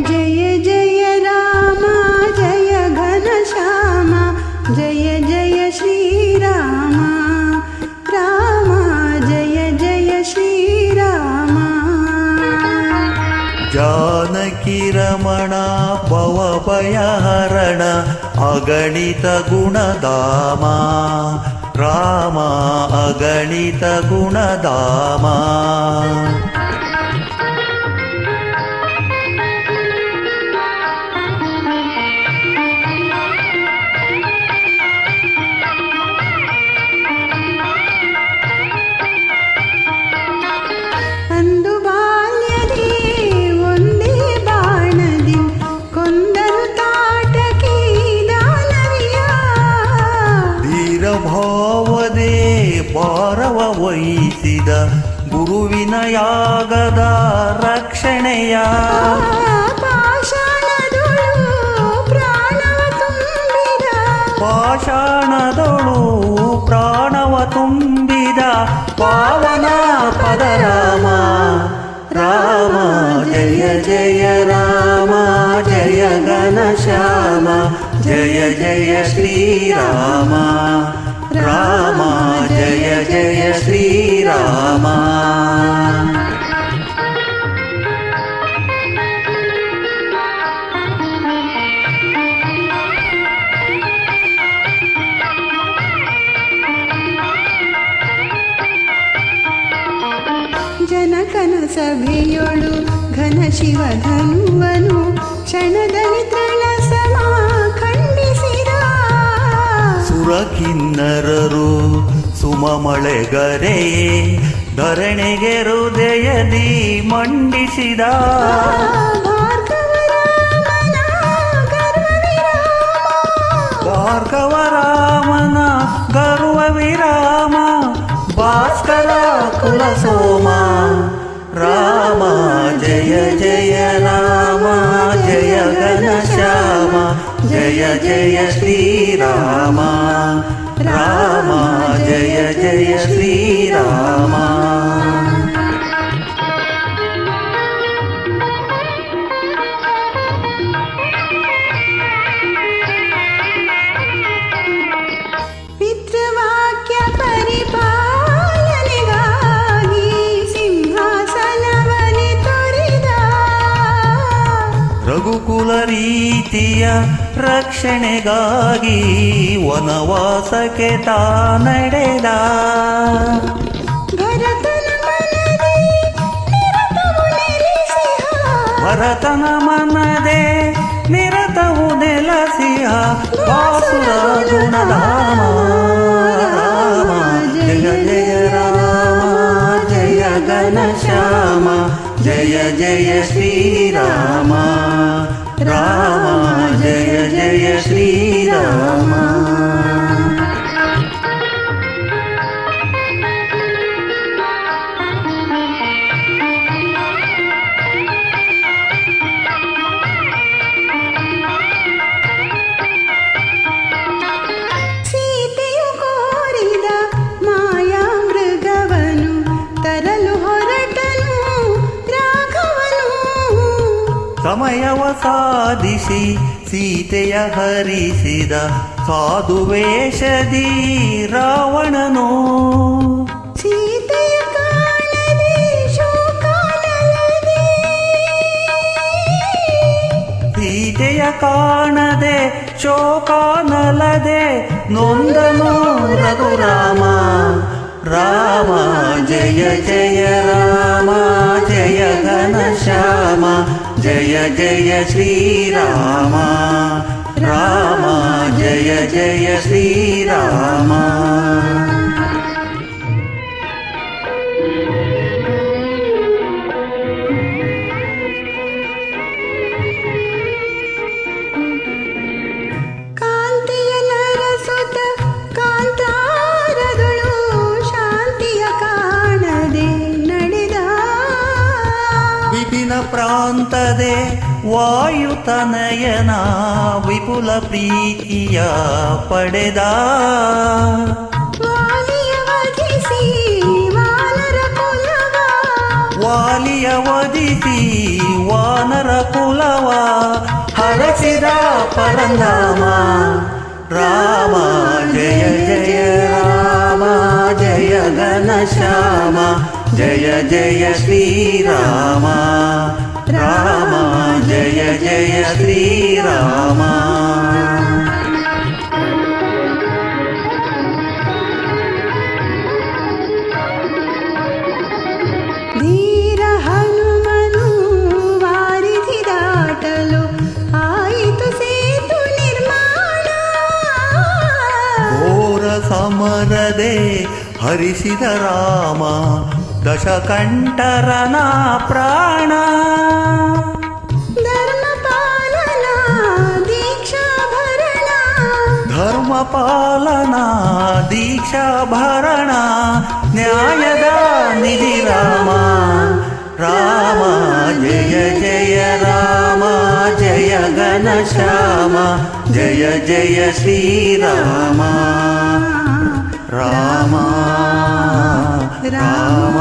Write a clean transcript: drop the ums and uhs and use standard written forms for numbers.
ಜಯ ಜಯ ರಾಮ ಜಯ ಘನಶ್ಯಾಮ ಜಯ ಜಯ ಶ್ರೀರಾಮ ರಾಮ ಜಯ ಜಯ ಶ್ರೀರಾಮ. ಜಾನಕಿ ರಮಣ ಭವಭಯಹರಣ ಅಗಣಿತ ಗುಣಧಾಮ ರಾಮ ಅಗಣಿತ ಗುಣಧಾಮ. ಅಂದು ಬಾಲ್ಯದಿ ಒಂದೇ ಬಾಣದಿ ಕೊಂದನು ತಾಟಕಿ ದಾನವಿಯ. ಧೀರಭಾವದೆ ಭಾರವ ವಹಿಸಿದ ಗುರುವಿನ ಯಾಗದ ರಕ್ಷಣೆಯ. ಪಾಷಾಣದೊಳು ಪ್ರಾಣವ ತುಂಬಿದ ಪಾಷಾಣದೊಳು ಪ್ರಾಣವ ತುಂಬಿದ ಪಾವನ ಪದರಾಮ ರಾಮ ಜಯ ಜಯ ರಾಮ ಜಯ ಘನಶ್ಯಾಮ ಜಯ ಜಯ ಶ್ರೀರಾಮ ರಾಮ ಜಯ ಜಯ ಶ್ರೀರಾಮ. ಜನಕನ ಸಭೆಯೊಳು ಘನ ಶಿವ ಧನುವನು ಕ್ಷಣದಲ್ಲಿ ತೃಣ ಸಮ ಖಂಡಿಸಿದ. ಸುರಕಿನ್ನರರು ಸುಮಮಳೆಗರೆಯೇ ಧರಣೆಗೆ ಹೃದಯದಿ ಮಂಡಿಸಿದ. ಭಾರ್ಗವರಾಮನ ಗರ್ವ ವಿರಾಮ ಭಾಸ್ಕರ ಕುಲಸೋಮ ರಾಮ ಜಯ ಜಯ ರಾಮ ಜಯ ಘನಶ್ಯಾಮ ಜಯ ಜಯ ಶ್ರೀರಾಮ ರಾಮ ಜಯ ಜಯ ಶ್ರೀರಾಮ. ಪಿತೃವಾಕ್ಯ ಪರಿಪಾಲನೆಗಾಗಿ ಸಿಂಹಾಸನವನೆ ತೊರೆದ. ರಘುಕುಲ ರೀತಿಯ ರಕ್ಷಣೆಗಾಗಿ ವನವಾಸಕ್ಕೆ ತಾ ನಡೆದ. ಭರತನ ಮನದೆ ನಿರತವು ನೆಲಸಿಹ ಬಾಸುರ ಗುಣಧಾಮ ರಾಮ ಜಯ ಜಯ ರಾಮ ಜಯ ಘನಶ್ಯಾಮ ಜಯ ಜಯ ಶ್ರೀರಾಮ ರಾಮ ಜಯ ಜಯ ಶ್ರೀರಾಮ. ಸೀತೆಯು ಕೋರಿದ ಮಾಯಾ ಮೃಗವನು ತರಲು ಹೊರಟನು ರಾಘವನು. ಸಮಯವ ಸಾಧಿಸಿ ಸೀತೆಯ ಹರಿಸಿದ ಸಾಧುವೇಷದಿ ರಾವಣನು. ಸೀತೆಯ ಕಾಣದೆ ಶೋಕಾನಲದೆ ಸೀತೆಯ ಕಾಣದೆ ಶೋಕಾನಲದೆ ನೊಂದನು ರಘುರಾಮ ರಾಮ ಜಯ ಜಯ ರಾಮ ಜಯ ಘನಶ್ಯಾಮ ಜಯ ಜಯ ಶ್ರೀರಾಮ ರಾಮ ಜಯ ಜಯ ಶ್ರೀರಾಮ. ಕಾಂತಿಯ ನರಸುತ ಕಾಂತಾರದಳು ಶಾಂತಿಯ ಕಾಣದೆ ನಡೆದ. ವಿಪಿನ ಪ್ರಾಂತದೆ ವಾಯುತನಯನ ವಿಪುಲ ಪ್ರೀತಿಯ ಪಡೆದ. ವಾಲಿಯ ವಧಿಸಿ ವಾನರ ಕುಲವ ವಾಲಿಯ ವಧಿಸಿ ವಾನರ ಕುಲವ ಹರಸಿದ ಪರಂಧಾಮ ರಾಮ ಜಯ ಜಯ ರಾಮ ಜಯ ಘನಶ್ಯಾಮ ಜಯ ಜಯ ಶ್ರೀರಾಮ ರಾಮ ಜಯ ಜಯ ಶ್ರೀರಾಮ ಧೀರ ಹನುಮನು ವಾರಿಧಿ ದಾಟಲು ಆಯಿತು ಸೇತು ನಿರ್ಮಾಣ ಘೋರ ಸಮರದೆ ಹರಿಸಿದ ರಾಮ ದಶಕಂಠರನ ಪ್ರಾಣ ಧರ್ಮ ಪಾಲನ ದೀಕ್ಷಾಭರಣ ಧರ್ಮ ಪಾಲನ ದೀಕ್ಷಾಭರಣ ನ್ಯಾಯದ ನಿಧಿ ರಾಮ ರಾಮ ಜಯ ಜಯ ರಾಮ ಜಯ ಘನಶ್ಯಾಮ ಜಯ ಜಯ ಶ್ರೀರಾಮ ರಾಮ ರಾಮ